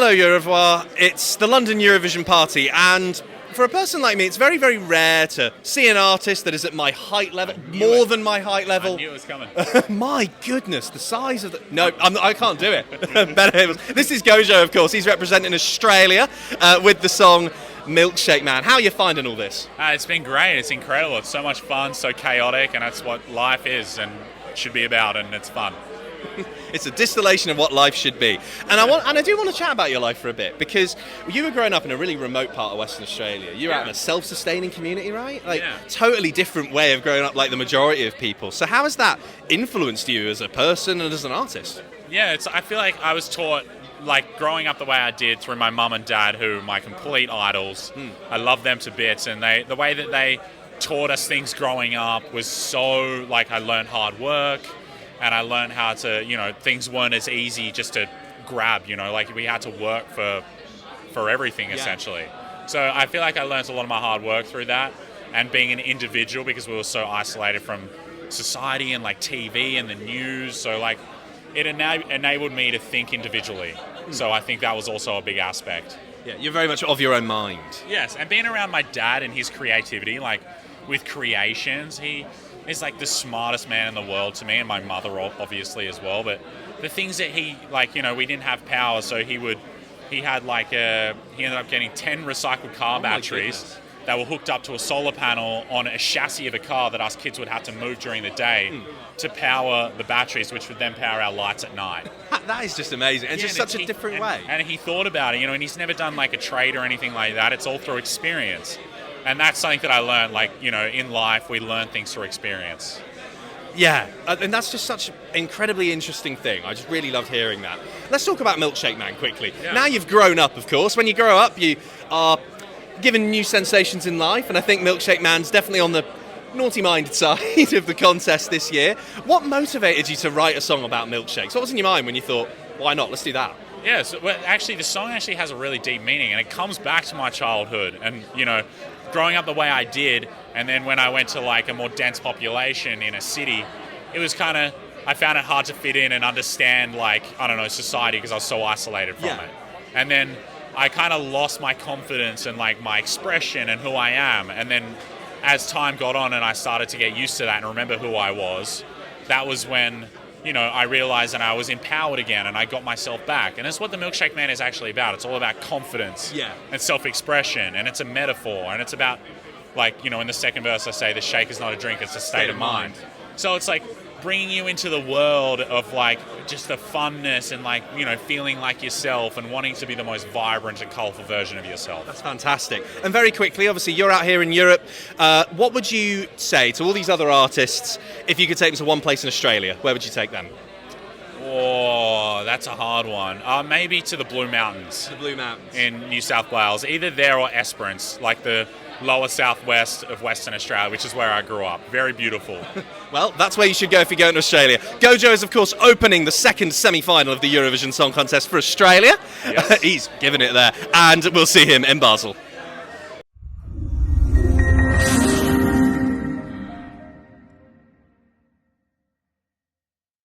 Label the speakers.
Speaker 1: Hello Eurovoix, it's the London Eurovision Party, and for a person like me it's very, very rare to see an artist that is at my height level, more than my height level.
Speaker 2: I knew it was coming.
Speaker 1: My goodness, the size of the... No, I can't do it. This is Gojo, of course. He's representing Australia with the song Milkshake Man. How are you finding all this?
Speaker 2: It's been great, it's incredible, it's so much fun, so chaotic, and that's what life is and should be about, and it's fun.
Speaker 1: It's a distillation of what life should be. And I do want to chat about your life for a bit, because you were growing up in a really remote part of Western Australia. You're out in a self-sustaining community, right? Totally different way of growing up like the majority of people. So how has that influenced you as a person and as an artist?
Speaker 2: Yeah, I feel like I was taught, like, growing up the way I did through my mum and dad, who are my complete idols. I love them to bits, and the way that they taught us things growing up was so, like, I learned hard work, and I learned how to, things weren't as easy just to grab, like we had to work for everything, essentially. So I feel like I learned a lot of my hard work through that, and being an individual, because we were so isolated from society and like TV and the news. So like it enabled me to think individually. So I think that was also a big aspect.
Speaker 1: Yeah, you're very much of your own mind.
Speaker 2: Yes, and being around my dad and his creativity, like with creations, he's like the smartest man in the world to me, and my mother obviously as well. But the things that he, like, we didn't have power, so he ended up getting 10 recycled car batteries that were hooked up to a solar panel on a chassis of a car that us kids would have to move during the day to power the batteries, which would then power our lights at night.
Speaker 1: That is just amazing, and just such a different way.
Speaker 2: And he thought about it, and he's never done like a trade or anything like that. It's all through experience. And that's something that I learned, like, in life, we learn things through experience.
Speaker 1: Yeah, and that's just such an incredibly interesting thing. I just really loved hearing that. Let's talk about Milkshake Man quickly. Yeah. Now you've grown up, of course. When you grow up, you are given new sensations in life, and I think Milkshake Man's definitely on the naughty-minded side of the contest this year. What motivated you to write a song about milkshakes? What was in your mind when you thought, why not, let's do that?
Speaker 2: Yeah, so actually the song actually has a really deep meaning, and it comes back to my childhood and, growing up the way I did, and then when I went to like a more dense population in a city, it was I found it hard to fit in and understand, like, I don't know, society, because I was so isolated from it. And then I kind of lost my confidence and like my expression and who I am. And then as time got on and I started to get used to that and remember who I was, that was when I realized that I was empowered again and I got myself back. And that's what the Milkshake Man is actually about. It's all about confidence and self-expression, and it's a metaphor, and it's about, like, in the second verse I say, the shake is not a drink, it's a state of mind. So it's like bringing you into the world of like just the funness and like, feeling like yourself and wanting to be the most vibrant and colourful version of yourself.
Speaker 1: That's fantastic. And very quickly, obviously you're out here in Europe. What would you say to all these other artists if you could take them to one place in Australia? Where would you take them?
Speaker 2: Oh, that's a hard one. Maybe to the Blue Mountains.
Speaker 1: The Blue Mountains.
Speaker 2: In New South Wales. Either there or Esperance, like the lower southwest of Western Australia, which is where I grew up. Very beautiful.
Speaker 1: Well, that's where you should go if you're going to Australia. Gojo is, of course, opening the second semi-final of the Eurovision Song Contest for Australia.
Speaker 2: Yes.
Speaker 1: He's giving it there. And we'll see him in Basel.